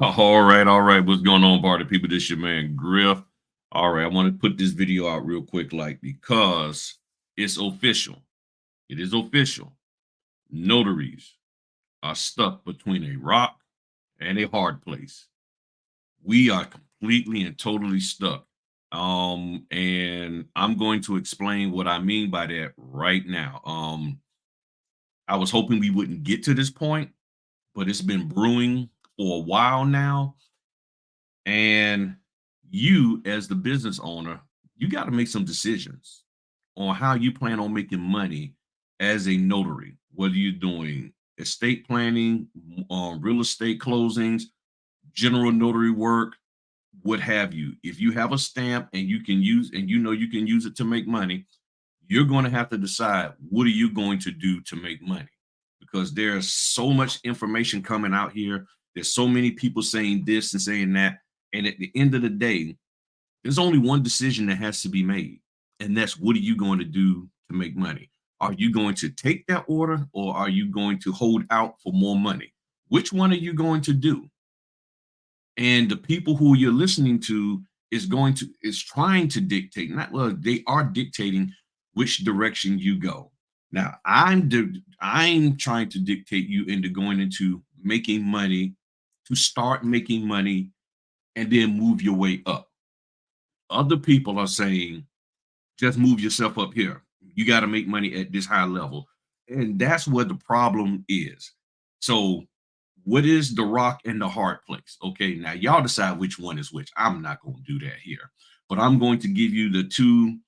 All right, all right. What's going on, party people? This your man Griff. All right, I want to put this video out real quick, because it's official. It is official. Notaries are stuck between a rock and a hard place. We are completely and totally stuck. And I'm going to explain what I mean by that right now. I was hoping we wouldn't get to this point, but it's been brewing for a while now. And you, as the business owner, you got to make some decisions on how you plan on making money as a notary, whether you're doing estate planning, real estate closings, general notary work, what have you. If you have a stamp and you can use, and you know you can use it to make money, you're going to have to decide what are you going to do to make money, because there's so much information coming out here. There's so many people saying this and saying that, and at the end of the day, there's only one decision that has to be made, and that's what are you going to do to make money. Are you going to take that order, or are you going to hold out for more money? Which one are you going to do? And the people who you're listening to is trying to dictate, not well, they are dictating which direction you go. Now I'm trying to dictate you into going into making money, to start making money, and then move your way up. Other people are saying just move yourself up here. You got to make money at this high level. And that's where the problem is. So, what is the rock and the hard place? Okay, now y'all decide which one is which. I'm not going to do that here, but I'm going to give you the two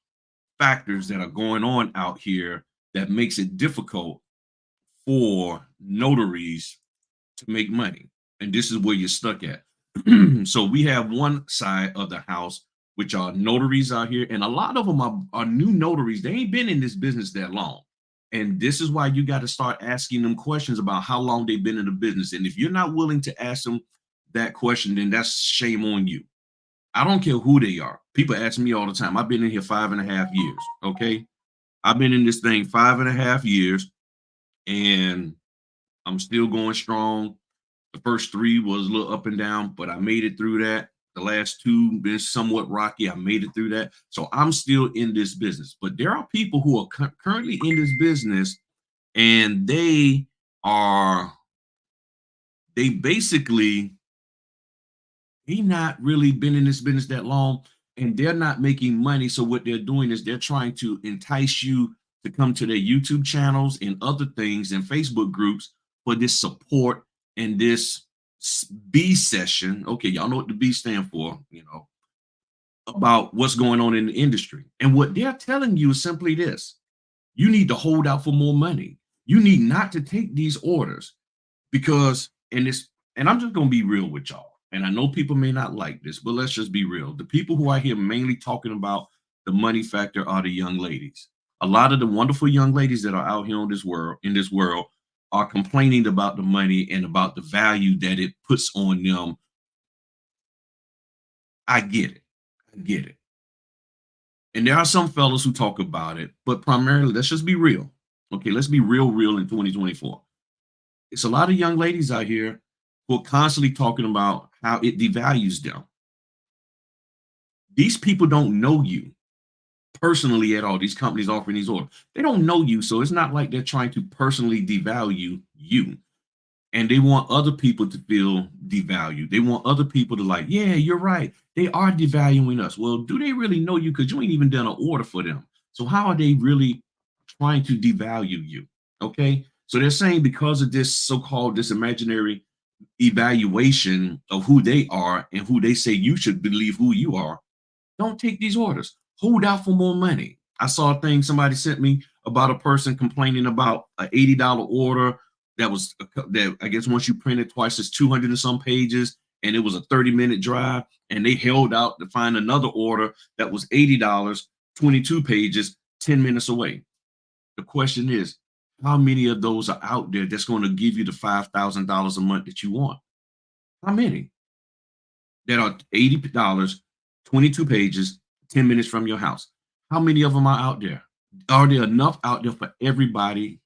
factors that are going on out here that makes it difficult for notaries to make money. And this is where you're stuck at. So we have one side of the house, which are notaries out here, and a lot of them are new notaries. They ain't been in this business that long. And this is why you got to start asking them questions about how long they've been in the business. And if you're not willing to ask them that question, then that's shame on you. I don't care who they are. People ask me all the time. I've been in here 5.5 years. Okay. I've been in this thing 5.5 years, and I'm still going strong. The first three was a little up and down, but I made it through that. The last two been somewhat rocky. I made it through that. So I'm still in this business. But there are people who are currently in this business, and they basically, they not really been in this business that long, and they're not making money. So what they're doing is they're trying to entice you to come to their YouTube channels and other things and Facebook groups for this support and this B session. Okay, y'all know what the B stand for, about what's going on in the industry. And what they're telling you is simply this: you need to hold out for more money. You need not to take these orders because, and I'm just going to be real with y'all. And I know people may not like this, but let's just be real. The people who I hear mainly talking about the money factor are the young ladies. A lot of the wonderful young ladies that are out here in this world, are complaining about the money and about the value that it puts on them. I get it. I get it. And there are some fellows who talk about it, but primarily, let's just be real. Okay, let's be real in 2024. It's a lot of young ladies out here who are constantly talking about how it devalues them. These people don't know you personally at all. These companies offering these orders, they don't know you. So it's not like they're trying to personally devalue you. And they want other people to feel devalued. They want other people to like, yeah, you're right. They are devaluing us. Well, do they really know you? Because you ain't even done an order for them. So how are they really trying to devalue you? Okay. So they're saying because of this so-called, this imaginary evaluation of who they are and who they say you should believe who you are, don't take these orders. Hold out for more money. I saw a thing somebody sent me about a person complaining about an $80 order that I guess once you print it twice, it's 200 and some pages, and it was a 30-minute drive, and they held out to find another order that was $80, 22 pages, 10 minutes away. The question is, how many of those are out there that's going to give you the $5,000 a month that you want? How many that are $80, 22 pages, 10 minutes from your house? How many of them are out there? Are there enough out there for everybody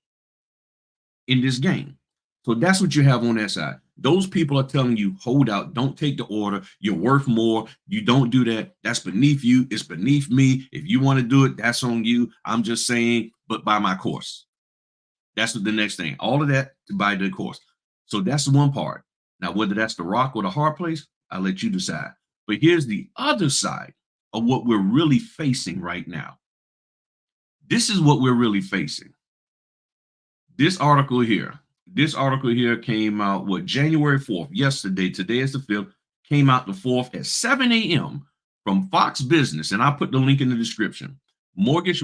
in this game? So that's what you have on that side. Those people are telling you, hold out, don't take the order. You're worth more. You don't do that. That's beneath you. It's beneath me. If you want to do it, that's on you. I'm just saying, but buy my course. That's the next thing. All of that to buy the course. So that's the one part. Now, whether that's the rock or the hard place, I'll let you decide. But here's the other side of what we're really facing right now. This is what we're really facing. This article here. This article here came out January 4th, yesterday. Today is the 5th. Came out the 4th at 7 a.m. from Fox Business, and I'll put the link in the description. Mortgage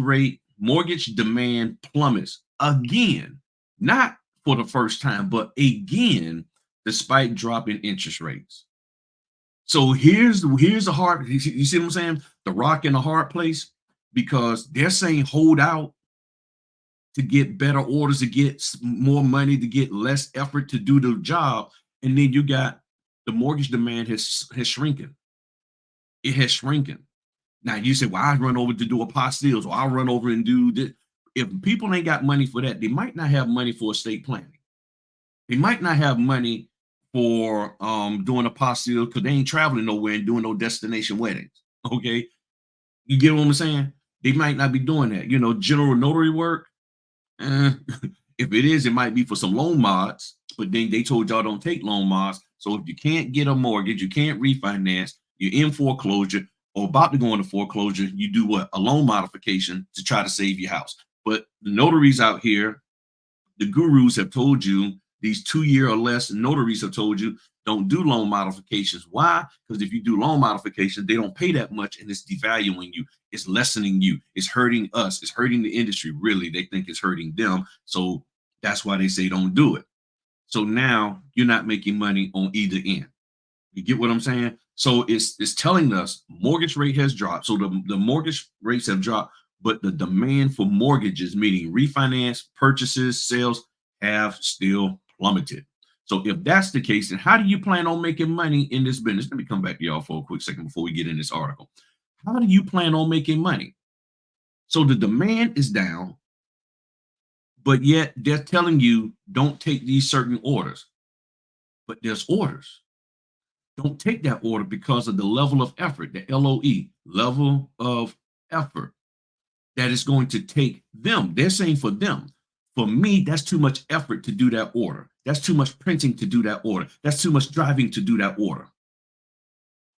demand plummets again, not for the first time, but again, despite dropping interest rates. So here's the hard. You see what I'm saying? The rock in the hard place, because they're saying hold out to get better orders, to get more money, to get less effort to do the job, and then you got the mortgage demand has shrinking. It has shrinking. Now you say, well, I run over to do apostilles, or I'll run over and do this. If people ain't got money for that, they might not have money for estate planning. They might not have money for doing apostille because they ain't traveling nowhere and doing no destination weddings. Okay. You get what I'm saying? They might not be doing that. General notary work. If it is, it might be for some loan mods, but then they told y'all don't take loan mods. So if you can't get a mortgage, you can't refinance, you're in foreclosure or about to go into foreclosure, you do what? A loan modification to try to save your house. But the notaries out here, the gurus have told you, these 2-year or less notaries have told you, don't do loan modifications. Why? Because if you do loan modifications, they don't pay that much, and it's devaluing you. It's lessening you. It's hurting us. It's hurting the industry. Really, they think it's hurting them. So that's why they say don't do it. So now you're not making money on either end. You get what I'm saying? So it's telling us mortgage rate has dropped. So the mortgage rates have dropped, but the demand for mortgages, meaning refinance, purchases, sales, have still plummeted. So if that's the case, then how do you plan on making money in this business? Let me come back to y'all for a quick second before we get in this article. How do you plan on making money? So the demand is down, but yet they're telling you don't take these certain orders. But there's orders. Don't take that order because of the level of effort, the LOE, level of effort that is going to take them. They're saying for them. For me, that's too much effort to do that order. That's too much printing to do that order. That's too much driving to do that order.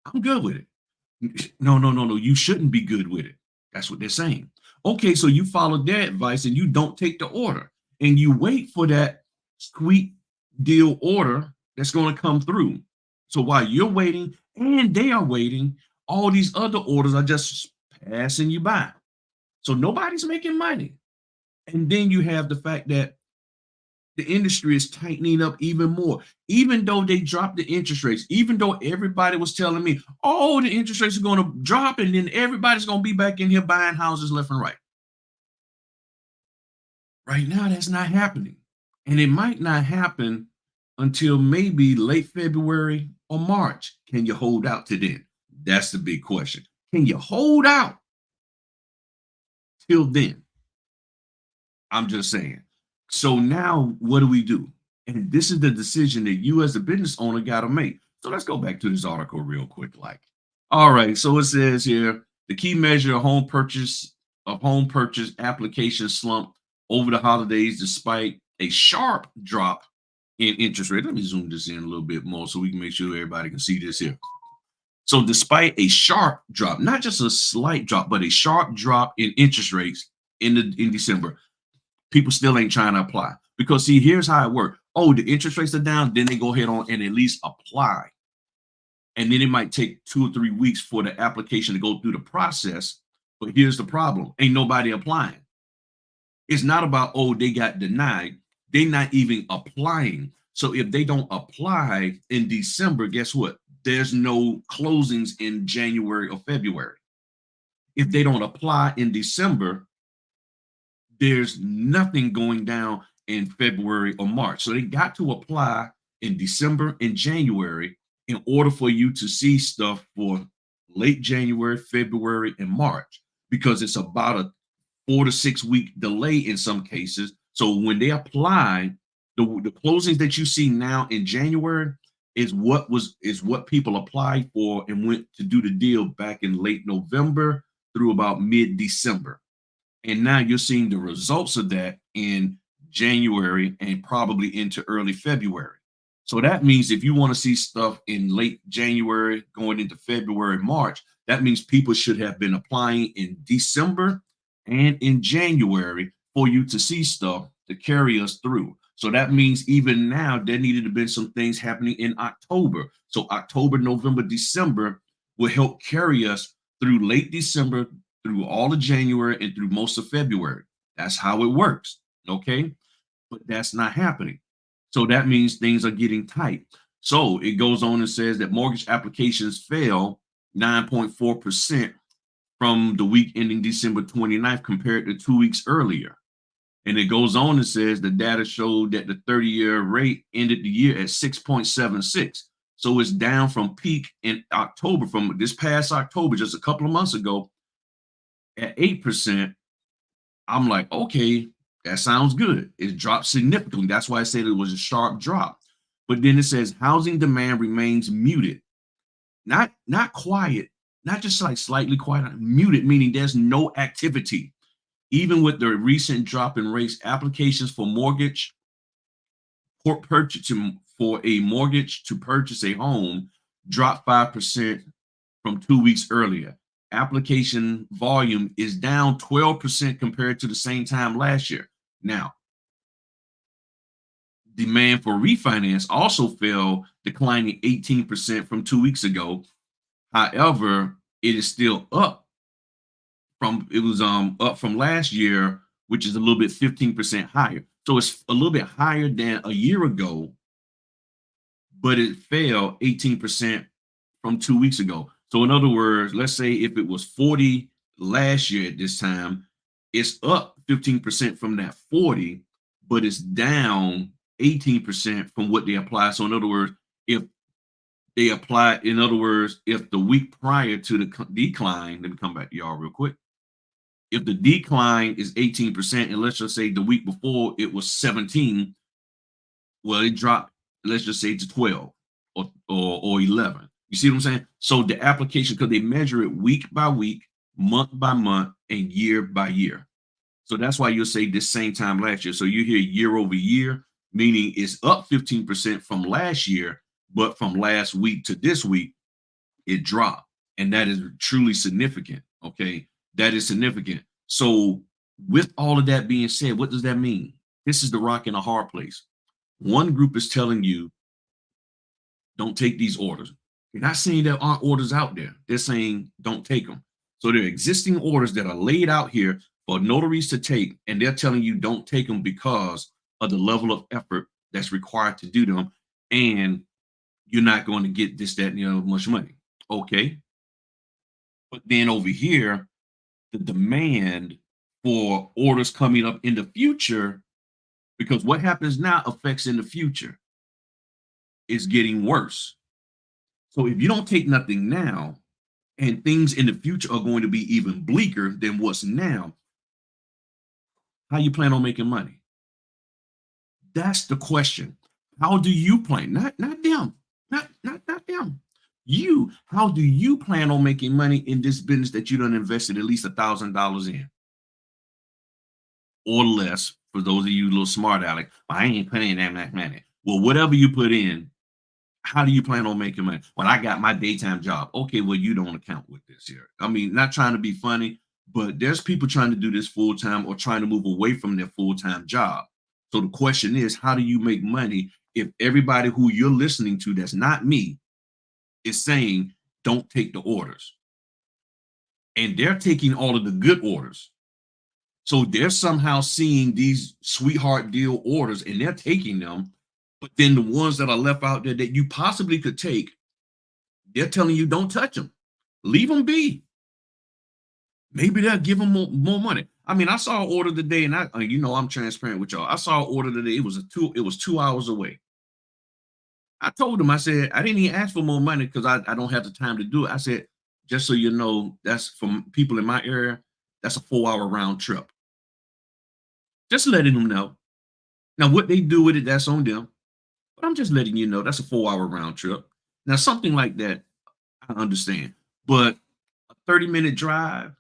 I'm good with it. No. You shouldn't be good with it. That's what they're saying. Okay, so you follow their advice and you don't take the order and you wait for that sweet deal order that's going to come through. So while you're waiting and they are waiting, all these other orders are just passing you by. So nobody's making money. And then you have the fact that the industry is tightening up even more, even though they dropped the interest rates, even though everybody was telling me, oh, the interest rates are going to drop and then everybody's going to be back in here buying houses left and right. Right now, that's not happening. And it might not happen until maybe late February or March. Can you hold out to then? That's the big question. Can you hold out till then? I'm just saying. So now what do we do? And this is the decision that you as a business owner got to make. So let's go back to this article real quick. All right. So it says here, the key measure of home purchase application slump over the holidays, despite a sharp drop in interest rate. Let me zoom this in a little bit more so we can make sure everybody can see this here. So despite a sharp drop, not just a slight drop, but a sharp drop in interest rates in December, people still ain't trying to apply. Because see, here's how it works. Oh, the interest rates are down, then they go ahead on and at least apply. And then it might take 2 or 3 weeks for the application to go through the process. But here's the problem. Ain't nobody applying. It's not about, oh, they got denied. They're not even applying. So if they don't apply in December, guess what? There's no closings in January or February. If they don't apply in December, there's nothing going down in February or March. So they got to apply in December and January in order for you to see stuff for late January, February, and March, because it's about a 4 to 6 week delay in some cases. So when they apply The closings that you see now in January is what people applied for and went to do the deal back in late November through about mid-December. And now you're seeing the results of that in January and probably into early February. So that means if you want to see stuff in late January going into February, March, that means people should have been applying in December and in January for you to see stuff to carry us through. So that means even now there needed to be some things happening in October. So October, November, December will help carry us through late December, through all of January, and through most of February. That's how it works. Okay. But that's not happening. So that means things are getting tight. So it goes on and says that mortgage applications fell 9.4% from the week ending December 29th compared to 2 weeks earlier. And it goes on and says the data showed that the 30-year rate ended the year at 6.76. So it's down from peak in October, from this past October, just a couple of months ago, at 8%. I'm like, okay, that sounds good. It dropped significantly. That's why I said it was a sharp drop. But then it says housing demand remains muted, not quiet, not just like slightly quiet, muted, meaning there's no activity. Even with the recent drop in rates, applications for mortgage for a mortgage to purchase a home dropped 5% from 2 weeks earlier. Application volume is down 12% compared to the same time last year. Now, demand for refinance also fell, declining 18% from 2 weeks ago. However, it is still up up from last year, which is a little bit 15% higher. So it's a little bit higher than a year ago, but it fell 18% from 2 weeks ago. So in other words, let's say if it was 40 last year at this time, it's up 15% from that 40, but it's down 18% from what they applied. So in other words, if they apply, in other words, if the week prior to the decline, let me come back to y'all real quick. If the decline is 18%, and let's just say the week before it was 17, well, it dropped, let's just say to 12 or 11. You see what I'm saying? So the application, because they measure it week by week, month by month, and year by year. So that's why you'll say this same time last year. So you hear year over year, meaning it's up 15% from last year, but from last week to this week, it dropped. And that is truly significant. Okay. That is significant. So, with all of that being said, what does that mean? This is the rock and a hard place. One group is telling you, don't take these orders. You're not saying there aren't orders out there. They're saying don't take them. So there are existing orders that are laid out here for notaries to take, and they're telling you don't take them because of the level of effort that's required to do them, and you're not going to get this, that, and much money. Okay. But then over here, the demand for orders coming up in the future, because what happens now affects in the future, is getting worse. So if you don't take nothing now, and things in the future are going to be even bleaker than what's now, how you plan on making money? That's the question. How do you plan? Not them. Not them. You, how do you plan on making money in this business that you done invested at least $1,000 in? Or less, for those of you little smart aleck. "Well, I ain't putting in that much money." Well, whatever you put in, how do you plan on making money? Well, I got my daytime job. Okay, well, you don't account with this here. I mean, not trying to be funny, but there's people trying to do this full time or trying to move away from their full time job. So the question is, how do you make money if everybody who you're listening to, that's not me, is saying don't take the orders, and they're taking all of the good orders? So they're somehow seeing these sweetheart deal orders and they're taking them. But then the ones that are left out there that you possibly could take, they're telling you don't touch them. Leave them be. Maybe they'll give them more money. I mean, I saw an order today, and I'm transparent with y'all. I saw an order today. It was 2 hours away. I told them, I said, I didn't even ask for more money because I don't have the time to do it. I said, just so you know, that's from people in my area, that's a 4 hour round trip. Just letting them know. Now, what they do with it, that's on them. But I'm just letting you know that's a 4 hour round trip. Now, something like that, I understand. But a 30-minute drive,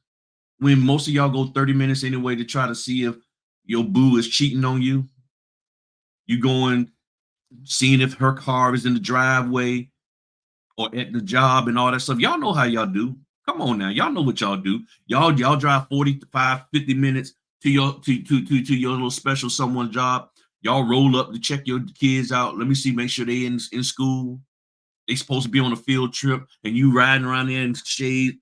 when most of y'all go 30 minutes anyway to try to see if your boo is cheating on you, you going, seeing if her car is in the driveway or at the job and all that stuff. Y'all know how y'all do. Come on now. Y'all know what y'all do. Y'all drive 45, 50 minutes to your little special someone's job. Y'all roll up to check your kids out. Let me see, make sure they in school. They supposed to be on a field trip and you riding around there in shade.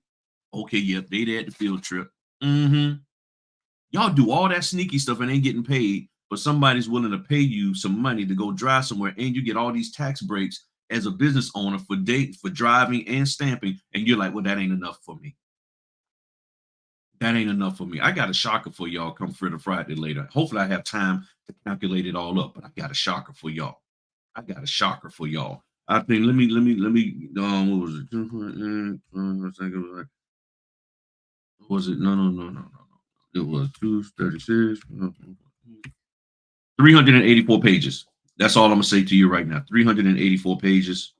Okay, yep, they there at the field trip. Mm-hmm. Y'all do all that sneaky stuff and ain't getting paid, but somebody's willing to pay you some money to go drive somewhere, and you get all these tax breaks as a business owner for driving and stamping, and you're like, well, that ain't enough for me. That ain't enough for me. I got a shocker for y'all come for the Friday later. Hopefully, I have time to calculate it all up, but I got a shocker for y'all. I got a shocker for y'all. I think what was it? Was it no. It was 236. 384 pages. That's all I'm gonna say to you right now. 384 pages.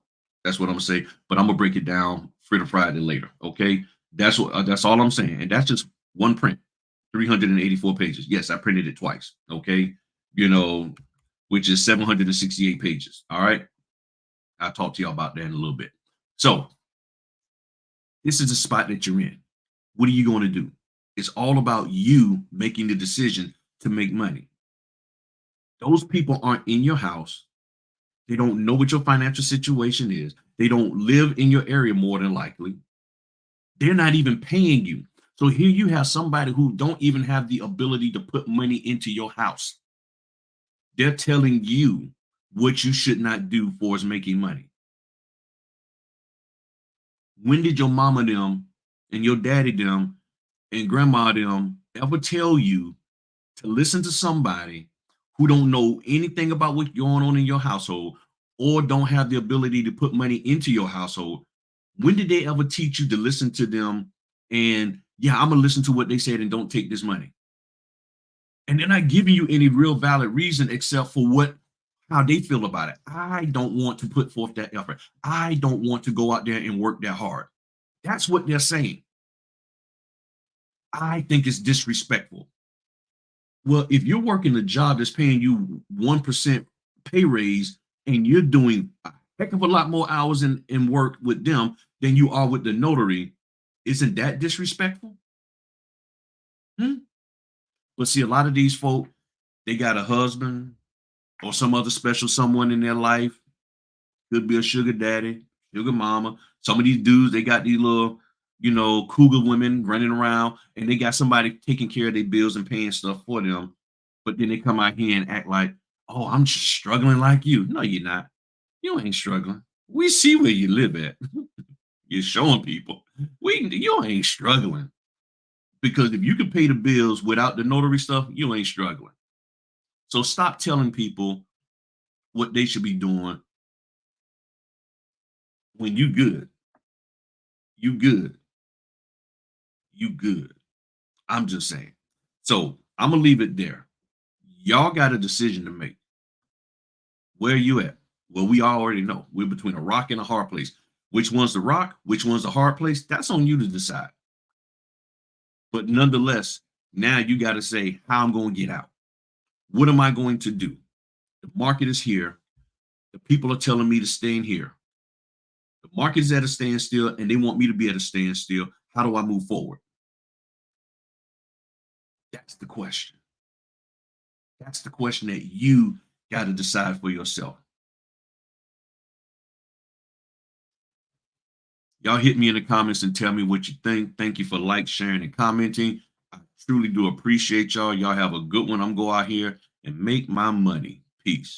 That's what I'm gonna say. But I'm gonna break it down for the Friday later. Okay. That's all I'm saying. And that's just one print. 384 pages. Yes, I printed it twice. Okay. You know, which is 768 pages. All right. I'll talk to y'all about that in a little bit. So this is the spot that you're in. What are you going to do? It's all about you making the decision to make money. Those people aren't in your house. They don't know what your financial situation is. They don't live in your area more than likely. They're not even paying you. So here you have somebody who don't even have the ability to put money into your house. They're telling you what you should not do for is making money. When did your mama them and your daddy them and grandma them ever tell you to listen to somebody who don't know anything about what's going on in your household or don't have the ability to put money into your household? When did they ever teach you to listen to them? And yeah, I'm gonna listen to what they said and don't take this money. And they're not giving you any real valid reason except for what how they feel about it. I don't want to put forth that effort. I don't want to go out there and work that hard. That's what they're saying. I think it's disrespectful. Well, if you're working a job that's paying you 1% pay raise and you're doing a heck of a lot more hours in work with them than you are with the notary, isn't that disrespectful? Hmm? But see, a lot of these folk, they got a husband or some other special someone in their life. Could be a sugar daddy, sugar mama. Some of these dudes, they got these little, cougar women running around and they got somebody taking care of their bills and paying stuff for them. But then they come out here and act like, oh, I'm just struggling like you. No, you're not. You ain't struggling. We see where you live at. You're showing people. You ain't struggling. Because if you can pay the bills without the notary stuff, you ain't struggling. So stop telling people what they should be doing when you good. You good. You good. I'm just saying. So I'm gonna leave it there. Y'all got a decision to make. Where are you at? Well, we already know. We're between a rock and a hard place. Which one's the rock? Which one's the hard place? That's on you to decide. But nonetheless, now you got to say how I'm going to get out. What am I going to do? The market is here. The people are telling me to stay in here. The market is at a standstill and they want me to be at a standstill. How do I move forward? That's the question. That's the question that you got to decide for yourself. Y'all hit me in the comments and tell me what you think. Thank you for like, sharing, and commenting. I truly do appreciate y'all. Y'all have a good one. I'm going to go out here and make my money. Peace.